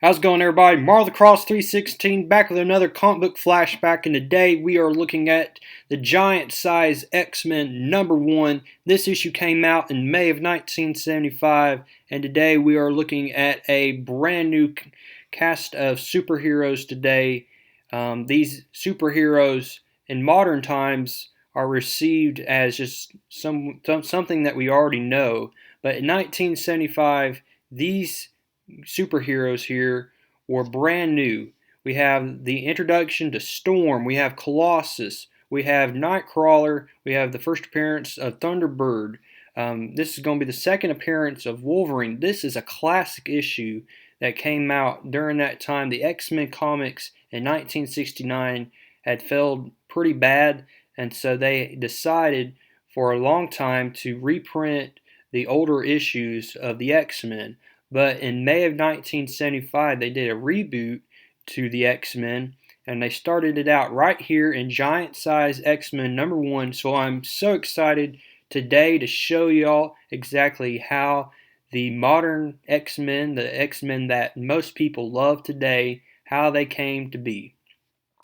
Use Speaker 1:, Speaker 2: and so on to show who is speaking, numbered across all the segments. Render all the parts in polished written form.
Speaker 1: How's it going, everybody? Marvel the Cross 316 back with another comic book flashback, and today we are looking at the giant size X-Men #1. This issue came out in May of 1975, and today we are looking at a brand new cast of superheroes today. These superheroes in modern times are received as just something that we already know, but in 1975, these superheroes here were brand new. We have the introduction to Storm, we have Colossus, we have Nightcrawler, we have the first appearance of Thunderbird. This is going to be the second appearance of Wolverine. This is a classic issue that came out during that time. The X-Men comics in 1969 had failed pretty bad, and so they decided for a long time to reprint the older issues of the X-Men. But in May of 1975, they did a reboot to the X-Men, and they started it out right here in Giant Size X-Men #1. So I'm so excited today to show y'all exactly how the modern X-Men, the X-Men that most people love today, how they came to be.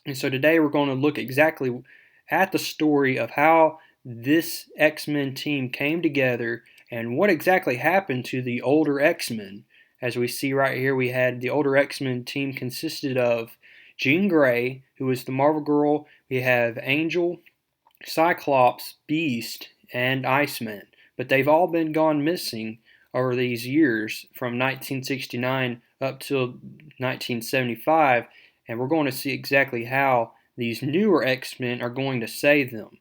Speaker 1: And so today we're going to look exactly at the story of how this X-Men team came together and what exactly happened to the older X-Men. As we see right here, we had the older X-Men team consisted of Jean Grey, who was the Marvel Girl. We have Angel, Cyclops, Beast, and Iceman. But they've all been gone missing over these years from 1969 up till 1975, and we're going to see exactly how these newer X-Men are going to save them.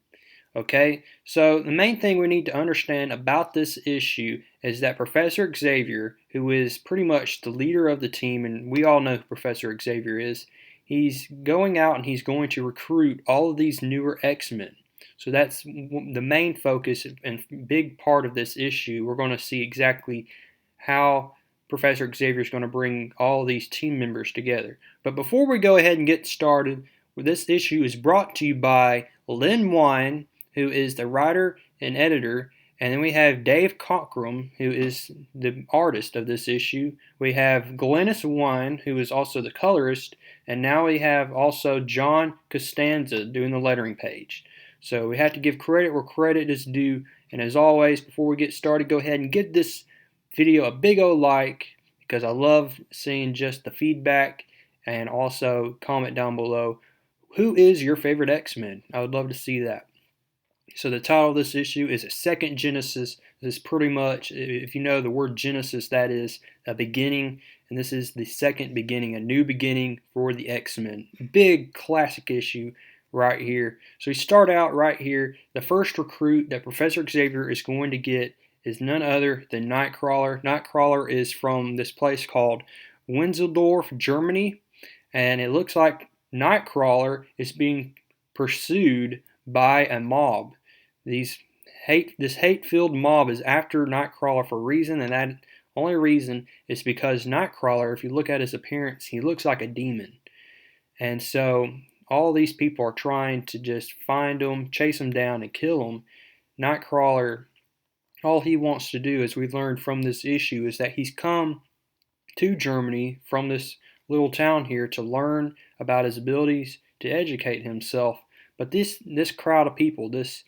Speaker 1: Okay, so the main thing we need to understand about this issue is that Professor Xavier, who is pretty much the leader of the team, and we all know who Professor Xavier is, he's going out and he's going to recruit all of these newer X-Men. So that's the main focus and big part of this issue. We're going to see exactly how Professor Xavier is going to bring all of these team members together. But before we go ahead and get started, this issue is brought to you by Len Wein, who is the writer and editor, and then we have Dave Cockrum, who is the artist of this issue. We have Glennis Wein, who is also the colorist, and now we have also John Costanza doing the lettering page. So we have to give credit where credit is due, and as always, before we get started, go ahead and give this video a big old like, because I love seeing just the feedback, and also comment down below, who is your favorite X-Men? I would love to see that. So the title of this issue is A Second Genesis. This is pretty much, if you know the word Genesis, that is a beginning, and this is the second beginning, a new beginning for the X-Men. Big classic issue right here. So we start out right here. The first recruit that Professor Xavier is going to get is none other than Nightcrawler. Nightcrawler is from this place called Winseldorf, Germany, and it looks like Nightcrawler is being pursued by a mob. This hate-filled mob is after Nightcrawler for a reason, and that only reason is because Nightcrawler, if you look at his appearance, he looks like a demon. And so all these people are trying to just find him, chase him down, and kill him. Nightcrawler, all he wants to do, as we've learned from this issue, is that he's come to Germany from this little town here to learn about his abilities to educate himself. But this crowd of people, this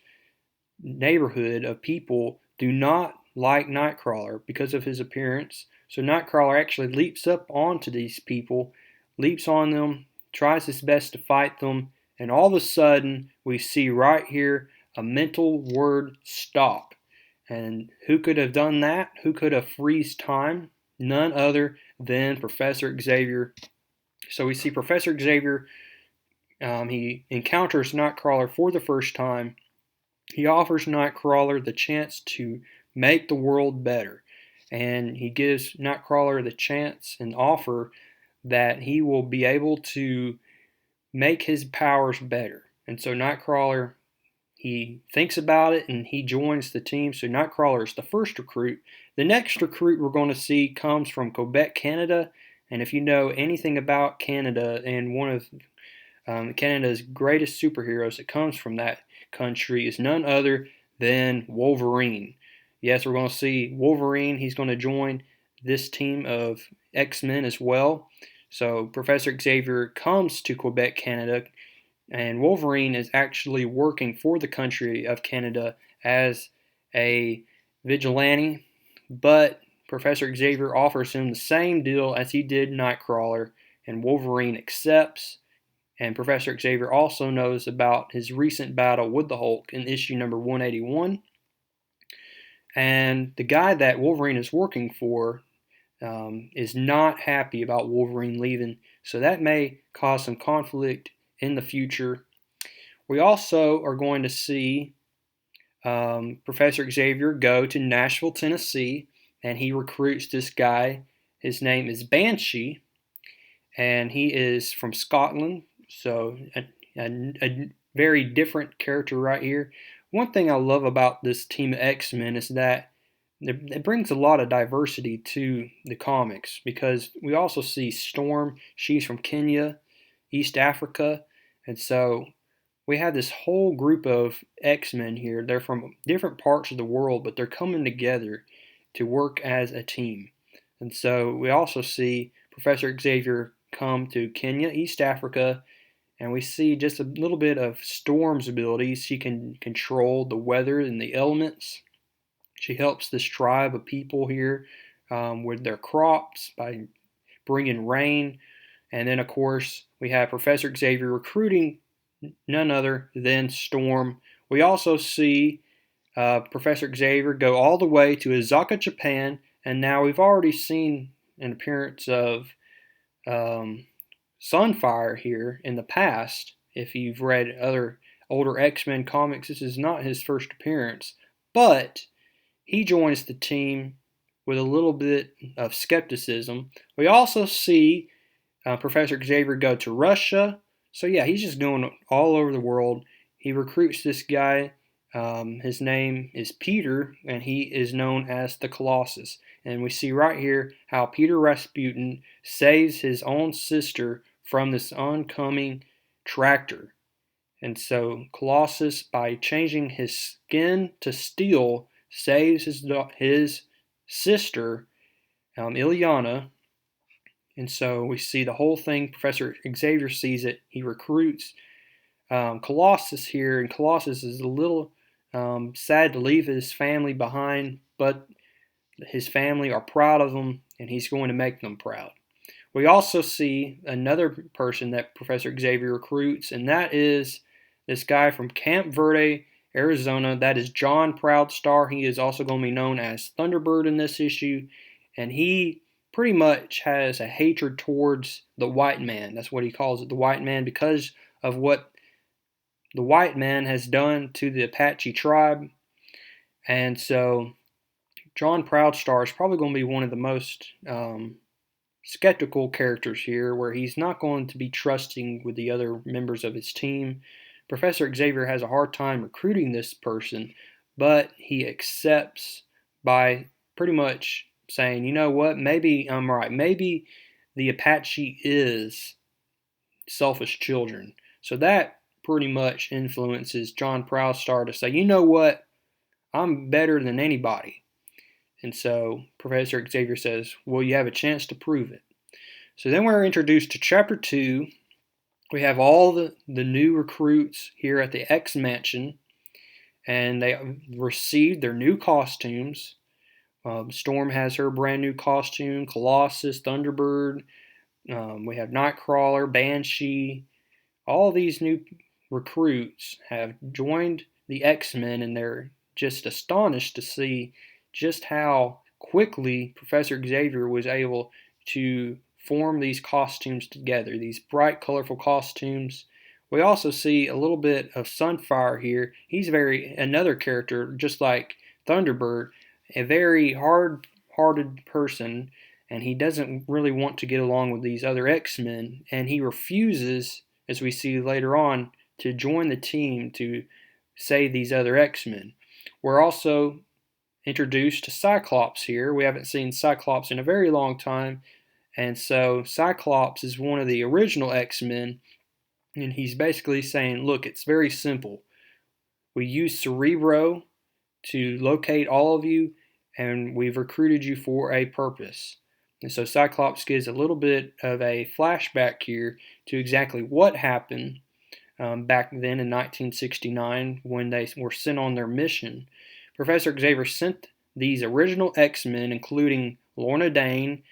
Speaker 1: neighborhood of people, do not like Nightcrawler because of his appearance. So Nightcrawler actually leaps up onto these people, leaps on them, tries his best to fight them, and all of a sudden we see right here a mental word, stop. And who could have done that? Who could have freeze time? None other than Professor Xavier. So we see Professor Xavier, he encounters Nightcrawler for the first time. He offers Nightcrawler the chance to make the world better. And he gives Nightcrawler the chance and offer that he will be able to make his powers better. And so Nightcrawler, he thinks about it and he joins the team. So Nightcrawler is the first recruit. The next recruit we're going to see comes from Quebec, Canada. And if you know anything about Canada, and one of Canada's greatest superheroes that comes from that country is none other than Wolverine. Yes, we're going to see Wolverine. He's going to join this team of X-Men as well. So Professor Xavier comes to Quebec, Canada, and Wolverine is actually working for the country of Canada as a vigilante, but Professor Xavier offers him the same deal as he did Nightcrawler, and Wolverine accepts. And Professor Xavier also knows about his recent battle with the Hulk in issue number 181. And the guy that Wolverine is working for is not happy about Wolverine leaving, so that may cause some conflict in the future. We also are going to see Professor Xavier go to Nashville, Tennessee, and he recruits this guy. His name is Banshee, and he is from Scotland, so a very different character right here. One thing I love about this team of X-Men is that it brings a lot of diversity to the comics, because we also see Storm. She's from Kenya, East Africa, and so we have this whole group of X-Men here. They're from different parts of the world, but they're coming together to work as a team. And so we also see Professor Xavier come to Kenya, East Africa, and we see just a little bit of Storm's abilities. She can control the weather and the elements. She helps this tribe of people here with their crops by bringing rain. And then, of course, we have Professor Xavier recruiting none other than Storm. We also see Professor Xavier go all the way to Osaka, Japan, and now we've already seen an appearance of Sunfire here in the past. If you've read other older X-Men comics, this is not his first appearance, but he joins the team with a little bit of skepticism. We also see Professor Xavier go to Russia. So yeah, he's just going all over the world. He recruits this guy. His name is Peter, and he is known as the Colossus. And we see right here how Peter Rasputin saves his own sister from this oncoming tractor. And so Colossus, by changing his skin to steel, saves his sister, Ileana. And so we see the whole thing. Professor Xavier sees it. He recruits Colossus here, and Colossus is a little sad to leave his family behind, but his family are proud of him, and he's going to make them proud. We also see another person that Professor Xavier recruits, and that is this guy from Camp Verde, Arizona. That is John Proudstar. He is also going to be known as Thunderbird in this issue, and he pretty much has a hatred towards the white man. That's what he calls it, the white man, because of what the white man has done to the Apache tribe. And so John Proudstar is probably going to be one of the most skeptical characters here, where he's not going to be trusting with the other members of his team. Professor Xavier has a hard time recruiting this person, but he accepts by pretty much saying, you know what, maybe I'm right. Maybe the Apache is selfish children. So that pretty much influences John Proudstar to say, you know what, I'm better than anybody. And so Professor Xavier says, well, you have a chance to prove it. So then we're introduced to Chapter 2. We have all the new recruits here at the X Mansion, and they received their new costumes. Storm has her brand new costume, Colossus, Thunderbird. We have Nightcrawler, Banshee. All these new recruits have joined the X-Men, and they're just astonished to see just how quickly Professor Xavier was able to form these costumes together, these bright, colorful costumes. We also see a little bit of Sunfire here. He's another character, just like Thunderbird, a very hard-hearted person, and he doesn't really want to get along with these other X-Men, and he refuses, as we see later on, to join the team to save these other X-Men. We're also introduced to Cyclops here. We haven't seen Cyclops in a very long time, and so Cyclops is one of the original X-Men, and he's basically saying, look, it's very simple. We use Cerebro to locate all of you, and we've recruited you for a purpose. And so Cyclops gives a little bit of a flashback here to exactly what happened back then in 1969 when they were sent on their mission. Professor Xavier sent these original X-Men, including Lorna Dane,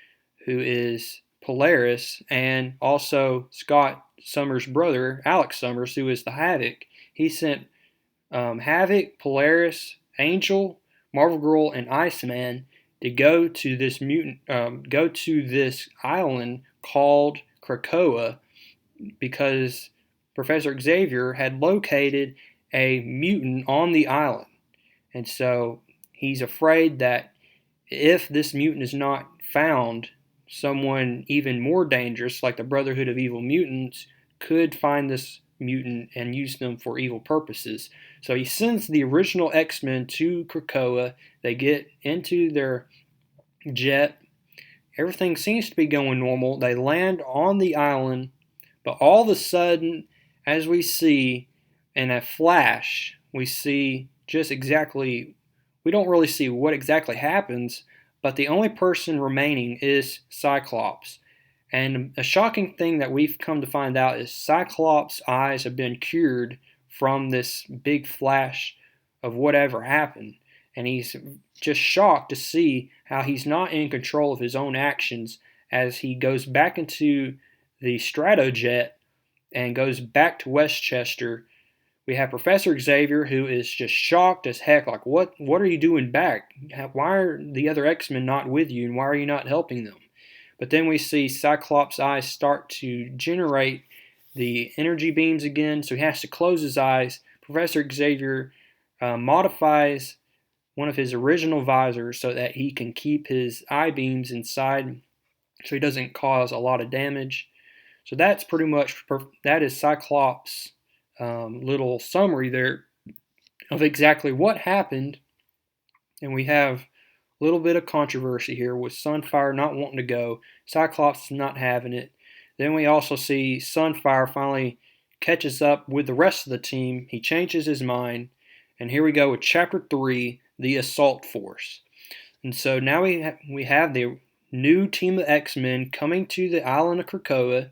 Speaker 1: who is Polaris, and also Scott Summers' brother, Alex Summers, who is the Havoc. He sent Havoc, Polaris, Angel, Marvel Girl, and Iceman to go to this island called Krakoa because Professor Xavier had located a mutant on the island. And so he's afraid that if this mutant is not found, someone even more dangerous, like the Brotherhood of Evil Mutants, could find this mutant and use them for evil purposes. So he sends the original X-Men to Krakoa. They get into their jet. Everything seems to be going normal. They land on the island, but all of a sudden, as we see in a flash, we see just exactly, we don't really see what exactly happens, but the only person remaining is Cyclops. And a shocking thing that we've come to find out is Cyclops' eyes have been cured from this big flash of whatever happened. And he's just shocked to see how he's not in control of his own actions as he goes back into the Stratojet and goes back to Westchester. We have Professor Xavier, who is just shocked as heck, like, what are you doing back? Why are the other X-Men not with you, and why are you not helping them? But then we see Cyclops' eyes start to generate the energy beams again, so he has to close his eyes. Professor Xavier modifies one of his original visors so that he can keep his eye beams inside so he doesn't cause a lot of damage. So that's pretty much, that is Cyclops' little summary there of exactly what happened. And we have a little bit of controversy here with Sunfire not wanting to go, Cyclops not having it. Then we also see Sunfire finally catches up with the rest of the team. He changes his mind. And here we go with Chapter 3, The Assault Force. And so now we have the new team of X-Men coming to the island of Krakoa.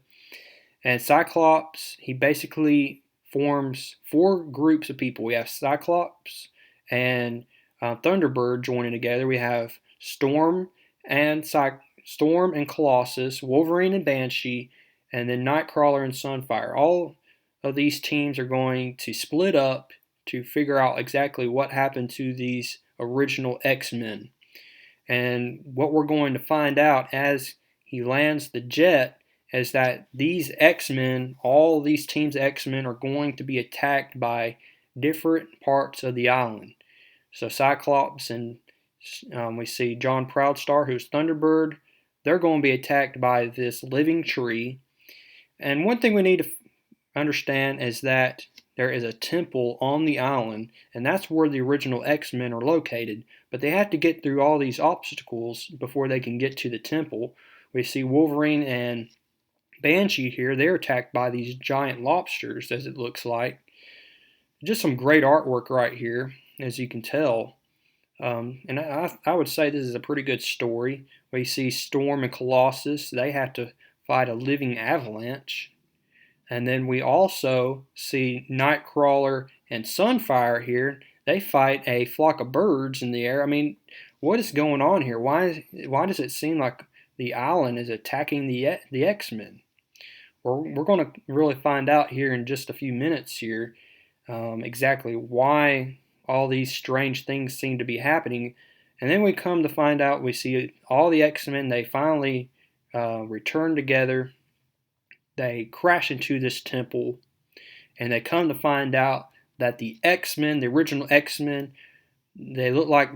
Speaker 1: And Cyclops, he basically forms 4 groups of people. We have Cyclops and Thunderbird joining together. We have Storm and Colossus, Wolverine and Banshee, and then Nightcrawler and Sunfire. All of these teams are going to split up to figure out exactly what happened to these original X-Men. And what we're going to find out as he lands the jet is that these X-Men, all these teams of X-Men, are going to be attacked by different parts of the island. So Cyclops and we see John Proudstar, who's Thunderbird, they're going to be attacked by this living tree. And one thing we need to understand is that there is a temple on the island, and that's where the original X-Men are located. But they have to get through all these obstacles before they can get to the temple. We see Wolverine and Banshee here. They're attacked by these giant lobsters, as it looks like. Just some great artwork right here, as you can tell. And I would say this is a pretty good story. We see Storm and Colossus. They have to fight a living avalanche. And then we also see Nightcrawler and Sunfire here. They fight a flock of birds in the air. I mean, what is going on here? Why does it seem like the island is attacking the X-Men? We're going to really find out here in just a few minutes here exactly why all these strange things seem to be happening. And then we come to find out, we see all the X-Men, they finally return together. They crash into this temple, and they come to find out that the X-Men, the original X-Men, they look like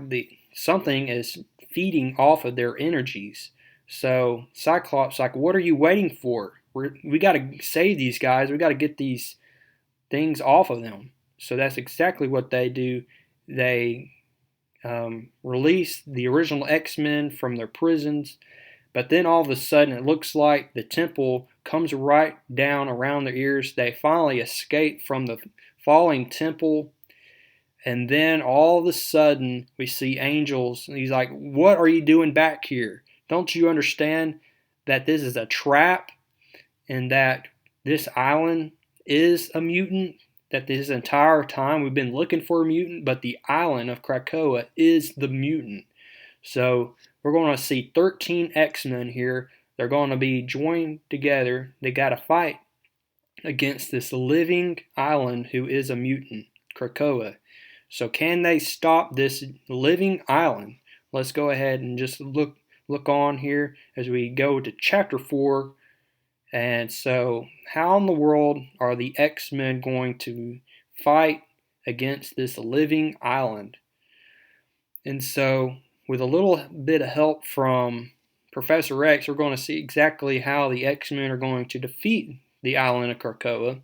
Speaker 1: something is feeding off of their energies. So Cyclops, like, what are you waiting for? We got to save these guys. We got to get these things off of them. So that's exactly what they do. They release the original X-Men from their prisons. But then all of a sudden, it looks like the temple comes right down around their ears. They finally escape from the falling temple. And then all of a sudden, we see angels. And he's like, what are you doing back here? Don't you understand that this is a trap and that this island is a mutant? That this entire time we've been looking for a mutant, but the island of Krakoa is the mutant. So we're going to see 13 X-Men here. They're going to be joined together. They got to fight against this living island who is a mutant, Krakoa. So can they stop this living island? Let's go ahead and just look on here as we go to chapter 4. And so how in the world are the X-Men going to fight against this living island? And so with a little bit of help from Professor X, we're going to see exactly how the X-Men are going to defeat the island of Krakoa.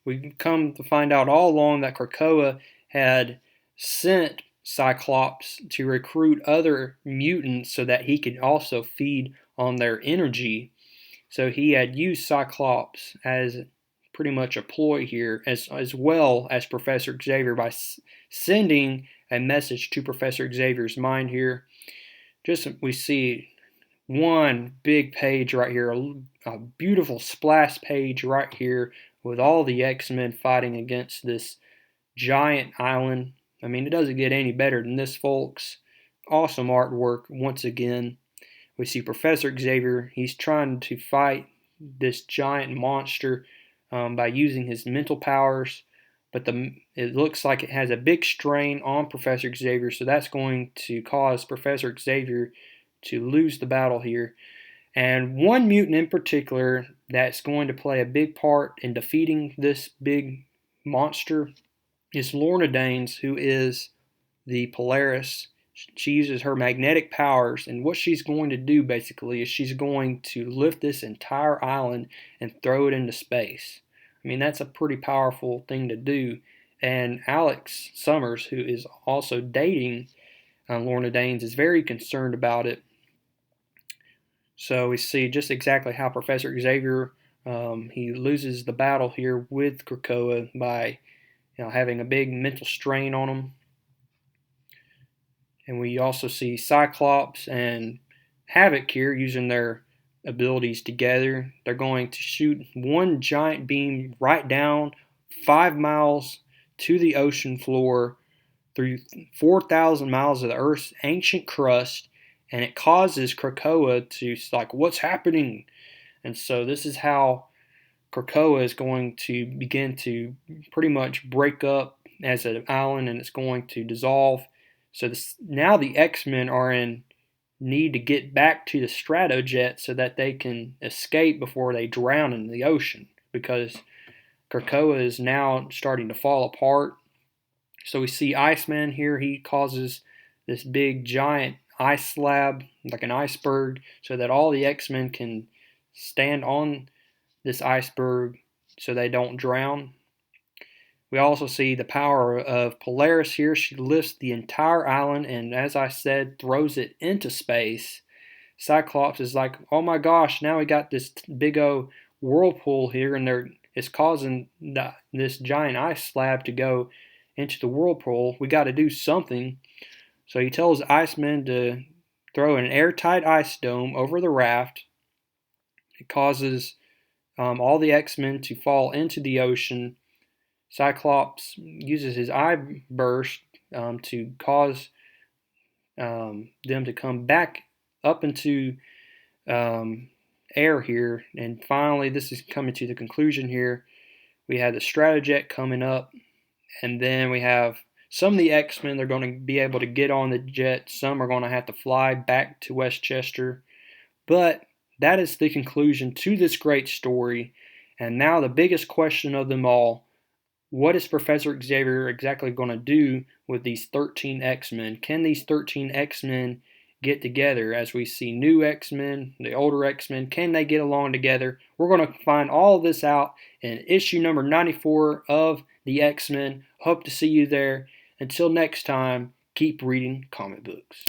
Speaker 1: We've come to find out all along that Krakoa had sent Cyclops to recruit other mutants so that he could also feed on their energy. So he had used Cyclops as pretty much a ploy here, as well as Professor Xavier, by sending a message to Professor Xavier's mind here. Just we see one big page right here, a beautiful splash page right here with all the X-Men fighting against this giant island. I mean, it doesn't get any better than this, folks. Awesome artwork once again. We see Professor Xavier. He's trying to fight this giant monster by using his mental powers, but it looks like it has a big strain on Professor Xavier, so that's going to cause Professor Xavier to lose the battle here. And one mutant in particular that's going to play a big part in defeating this big monster is Lorna Danes, who is the Polaris. She uses her magnetic powers, and what she's going to do basically is she's going to lift this entire island and throw it into space. I mean, that's a pretty powerful thing to do. And Alex Summers, who is also dating Lorna Danes, is very concerned about it. So we see just exactly how Professor Xavier he loses the battle here with Krakoa by having a big mental strain on him. And we also see Cyclops and Havoc here using their abilities together. They're going to shoot one giant beam right down 5 miles to the ocean floor through 4,000 miles of the Earth's ancient crust, and it causes Krakoa to like, what's happening? And so this is how Krakoa is going to begin to pretty much break up as an island, and it's going to dissolve. So now the X-Men are in need to get back to the Stratojet so that they can escape before they drown in the ocean, because Krakoa is now starting to fall apart. So we see Iceman here. He causes this big giant ice slab, like an iceberg, so that all the X-Men can stand on this iceberg so they don't drown. We also see the power of Polaris here. She lifts the entire island and, as I said, throws it into space. Cyclops is like, oh my gosh, now we got this big old whirlpool here, and it's causing this giant ice slab to go into the whirlpool. We got to do something. So he tells Iceman to throw an airtight ice dome over the raft. It causes all the X-Men to fall into the ocean. Cyclops uses his eye burst to cause them to come back up into air here. And finally, this is coming to the conclusion here. We have the Stratojet coming up, and then we have some of the X-Men. They're going to be able to get on the jet. Some are going to have to fly back to Westchester. But that is the conclusion to this great story. And now the biggest question of them all: what is Professor Xavier exactly going to do with these 13 X-Men? Can these 13 X-Men get together? As we see new X-Men, the older X-Men, can they get along together? We're going to find all of this out in issue number 94 of the X-Men. Hope to see you there. Until next time, keep reading comic books.